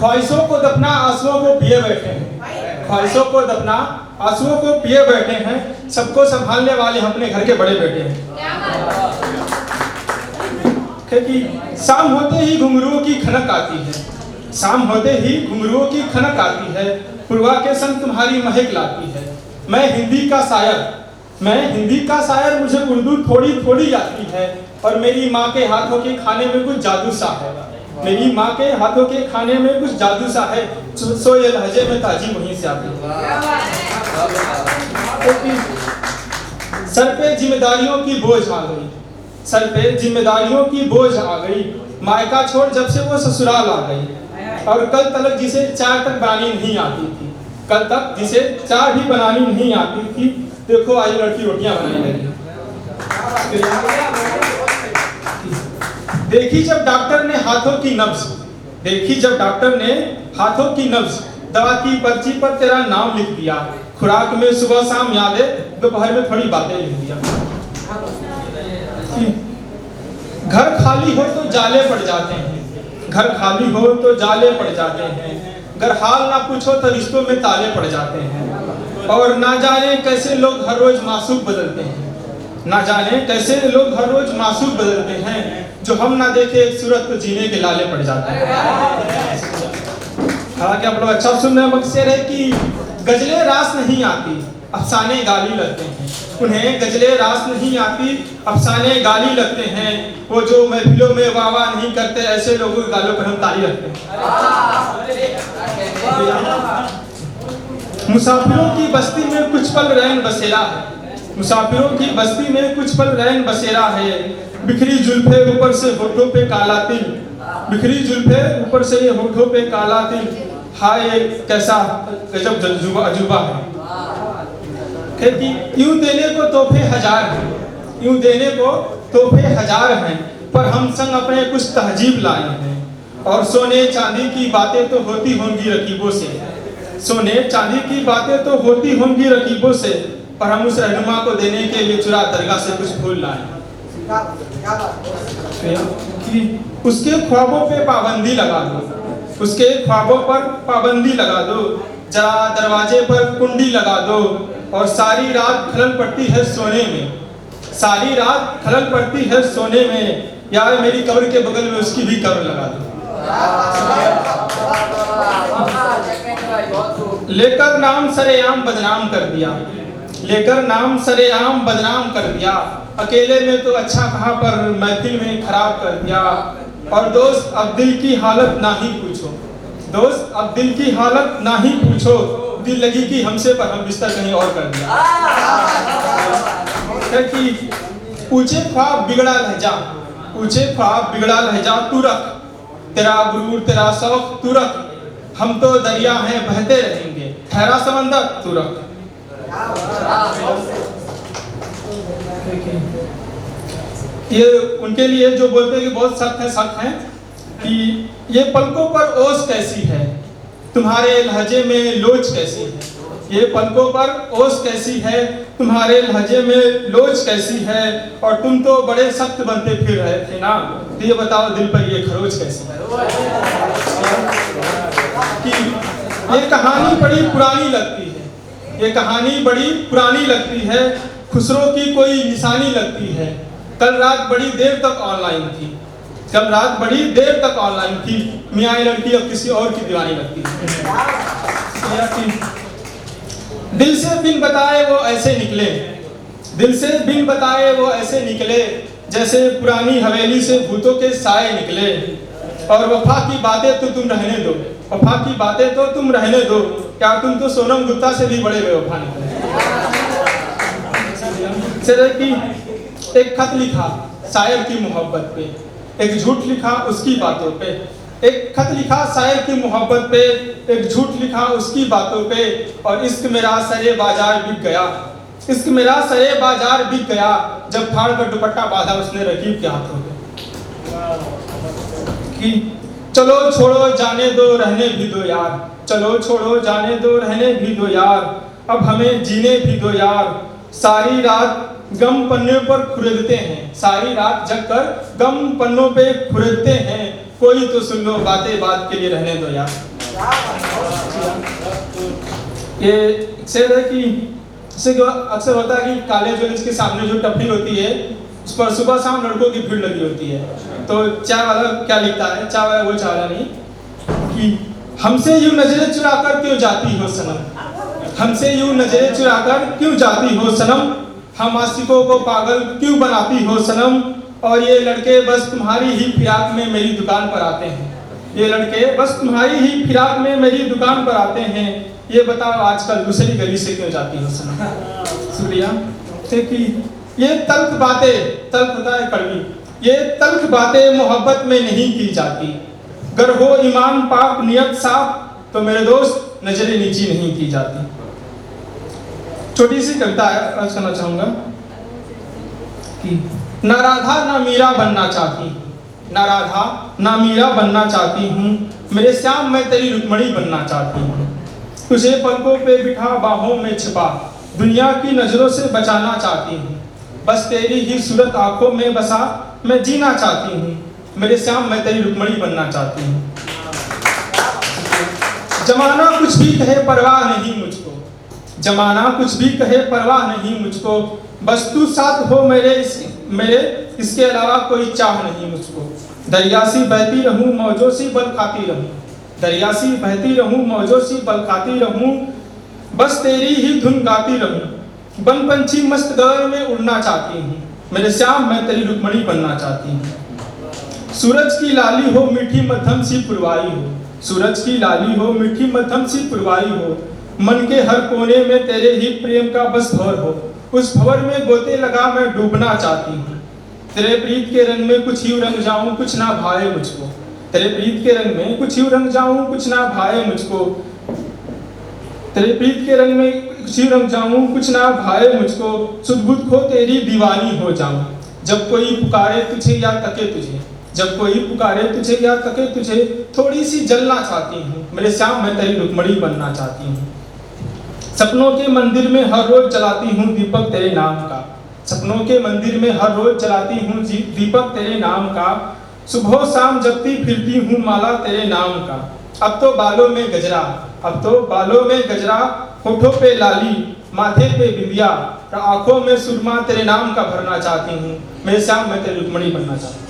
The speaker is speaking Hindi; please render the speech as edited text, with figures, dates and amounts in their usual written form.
ख्वाहिशों को दफना आंसुओं को पिए बैठे हैं, ख्वाहिशों को दफना आंसुओं को पिए बैठे हैं, सबको संभालने वाले अपने घर के बड़े बेटे हैं। क्योंकि शाम होते ही घुंघरुओं की खनक आती है, शाम होते ही घुंघरुओं की खनक आती है, पूर्वा के संग तुम्हारी महक लाती है। मैं हिंदी का शायर, मुझे उर्दू थोड़ी थोड़ी आती है, और मेरी माँ के हाथों के खाने में कुछ जादू सा है, मेरी माँ के हाथों के खाने में कुछ जादू सा है, सो ये लहजे में ताजी वहीं से आती है। सर पे जिम्मेदारियों की बोझ आ गई, सर पे जिम्मेदारियों की बोझ आ गई, मायका छोड़ जब से वो ससुराल आ गई, और कल तक जिसे चाय तक बनानी नहीं आती थी, कल तक जिसे चाय भी बनानी नहीं आती थी, देखो आज लड़की रोटियां बनाने लगी। देखी जब डॉक्टर ने हाथों की नब्ज, देखी जब डॉक्टर ने हाथों की नब्ज, दवा की पर्ची पर तेरा नाम लिख दिया, खुराक में सुबह शाम यादें, दोपहर में थोड़ी बातें लिख दिया। घर खाली हो तो जाले पड़ जाते हैं, घर खाली हो तो जाले पड़ जाते हैं, अगर हाल ना पूछो तो रिश्तों में ताले पड़ जाते हैं, और ना जाने कैसे लोग हर रोज मासूक बदलते हैं, ना जाने कैसे लोग हर रोज मासूक बदलते हैं, जो हम ना देखे एक सूरत तो जीने के लाले पड़ जाते हैं। हालांकि आप लोग अच्छा सुन रहे हैं, मकसद है कि गजलें रास नहीं आती, अफसाने गाली लगते हैं, उन्हें गजलें रास नहीं आती, अफसाने गाली लगते हैं, वो जो महफिलों में वाह वाह नहीं करते, ऐसे लोगों के गालों पर हम ताली रखते हैं। मुसाफिरों की बस्ती में कुछ पल रैन बसेरा है, मुसाफिरों की बस्ती में कुछ पल रैन बसेरा है, बिखरी जुल्फे ऊपर से होठों पे काला तिल, बिखरी जुल्फे ऊपर से ये होठों पे काला तिल, हाय कैसा गजब अजूबा है। कि यूं देने को तोहफे हजार हैं, यूं देने को तोहफे हजार हैं, पर हम संग अपने कुछ तहजीब लाए हैं, और सोने चांदी की बातें तो होती होंगी रकीबों से, सोने चांदी की बातें तो होती होंगी रकीबों से, पर हम उस रहनुमा को देने के लिए चुरा दरगाह से कुछ फूल लाए। कि उसके ख्वाबों पे पाबंदी लगा दो, उसके ख्वाबों पर पाबंदी लगा दो, जरा दरवाजे पर कुंडी लगा दो, और सारी रात खलल पड़ती है सोने में, सारी रात खलल पड़ती है सोने में, यार मेरी कब्र के बगल में उसकी भी कब्र लगा दो। लेकर नाम सरेआम बदनाम कर दिया, लेकर नाम सरेआम बदनाम कर दिया, अकेले में तो अच्छा कहा पर महफिल में खराब कर दिया, और दोस्त अब दिल की हालत ना ही पूछो, दोस्त अब दिल की हालत ना ही पूछो, दिल लगी कि हमसे पर हम बिस्तर कहीं और कर दिया। कि ऊंचे ख्वाब बिगड़ा लहजा, ऊंचे ख्वाब बिगड़ा लहजा तू रख, तेरा गुरूर तेरा शौक तू रख, हम तो दरिया हैं बहते रहेंगे, ठहरा समंदर तू रख। ये उनके लिए जो बोलते हैं कि बहुत सख्त है कि ये पलकों पर ओस कैसी है, तुम्हारे लहजे में लोच कैसी है, ये पलकों पर ओस कैसी है, तुम्हारे लहजे में लोच कैसी है, और तुम तो बड़े सख्त बनते फिर रहे थे ना, तो ये बताओ दिल पर ये खरोच कैसी है। कि ये कहानी बड़ी पुरानी लगती है, ये कहानी बड़ी पुरानी लगती है, खुसरो की कोई निशानी लगती है, कल रात बड़ी देर तक ऑनलाइन थी, कल रात बड़ी देर तक ऑनलाइन थी, मियाँ ये लड़की अब किसी और की दीवानी लगती है। दिल से बिन बताए वो ऐसे निकले, दिल से बिन बताए वो ऐसे निकले, जैसे पुरानी हवेली से भूतों के साए निकले, और वफा की बातें तो तुम रहने दो, वफा की बातें तो तुम रहने दो, क्या तुम तो सोनम गुप्ता से भी बड़े बेवफा निकले। एक खत लिखा शायर की मोहब्बत पे, एक झूठ लिखा उसकी बातों पे, एक खत लिखा शायर की मोहब्बत पे, एक झूठ लिखा उसकी बातों पे, और इश्क मेरा सरे बाजार बिक गया, इश्क मेरा सरे बाजार बिक गया, जब फाड़ कर दुपट्टा बांधा उसने रकीब के हाथों पे। कि चलो छोड़ो जाने दो रहने भी दो यार, चलो छोड़ो जाने दो रहने भी दो यार, अब हमें जीने भी दो यार, सारी रात गम पन्ने पर खुरेदते हैं, सारी रात जगकर गम पन्नों पे खुरेदते हैं, कोई तो सुन लो बातें बात के लिए रहने दो यार। ये शेर है कि इससे अक्सर होता है कि कॉलेज वॉलेज के सामने जो टपरी होती है उस पर सुबह शाम लड़कों की भीड़ लगी होती है। तो चाय वाला क्या लिखता है, चाय वाला वो चाय वाला नहीं, कि हमसे यूं नजरें चुराकर क्यों जाती हो सनम, हमसे यूं नजरें चुराकर क्यों जाती हो सनम, हम आशिकों को पागल क्यों बनाती हो सनम, और ये लड़के बस तुम्हारी ही फिराक में मेरी दुकान पर आते हैं, ये लड़के बस तुम्हारी ही फिराक में मेरी दुकान पर आते हैं, ये बताओ आजकल दूसरी गली से क्यों जाती हो सनम। शुक्रिया। कि ये तल्ख बातें, तल्ख होता है कड़वी, ये तल्ख बातें मोहब्बत में नहीं की जाती, गर हो ईमान पाक नियत साफ तो मेरे दोस्त नजरें नीची नहीं की जाती। छोटी सी कविता है, अर्ज करना चाहूंगा कि ना राधा ना मीरा बनना चाहती, ना राधा ना मीरा बनना चाहती हूँ, मेरे श्याम मैं तेरी रुक्मणी बनना चाहती हूँ, तुझे पलकों पे बिठा बाहों में छिपा दुनिया की नजरों से बचाना चाहती हूँ, बस तेरी ही सूरत आंखों में बसा मैं जीना चाहती हूँ, मेरे श्याम मैं तेरी रुक्मणी बनना चाहती हूँ। जमाना कुछ भी कहे परवाह नहीं मुझको, जमाना कुछ भी कहे परवाह नहीं मुझको, बस तू साथ हो मेरे इसके अलावा कोई चाह नहीं मुझको, दरिया सी बहती रहूं मौजों सी बल खाती रहूं, दरिया सी बहती रहूं मौजों सी बल खाती रहूं, बस तेरी ही धुन गाती रहूं, बन पंछी मस्त गगन में उड़ना चाहती हूँ, मेरे श्याम मैं तेरी रुक्मणी बनना चाहती हूँ। सूरज की लाली हो मीठी मध्यम सी पुरवाई हो, सूरज की लाली हो मीठी मध्यम सी पुरवाई हो, मन के हर कोने में तेरे ही प्रेम का बस भंवर हो, उस भंवर में गोते लगा मैं डूबना चाहती हूँ, तेरे प्रीत के रंग में कुछ यूं रंग जाऊं कुछ ना भाए मुझको, तेरे प्रीत के रंग में कुछ यूं रंग जाऊं कुछ ना भाए मुझको, तेरे प्रीत के रंग में कुछ यूं रंग जाऊं कुछ ना भाए मुझको, सुध बुध खो तेरी दीवानी हो जाऊं, जब कोई पुकारे तुझे या तके तुझे, जब कोई पुकारे तुझे या तके तुझे, थोड़ी सी जलना चाहती हूँ, मेरे श्याम मैं तेरी रुक्मणी बनना चाहती हूँ। सपनों के मंदिर में हर रोज जलाती हूँ दीपक तेरे नाम का, सपनों के मंदिर में हर रोज जलाती हूँ दीपक तेरे नाम का, सुबह शाम जपती फिरती हूँ माला तेरे नाम का, अब तो बालों में गजरा, अब तो बालों में गजरा, होठों पे लाली, माथे पे बिंदिया, आंखों में सुरमा तेरे नाम का भरना चाहती हूँ, मेरे श्याम मैं तेरी रुक्मणी बनना चाहती हूँ।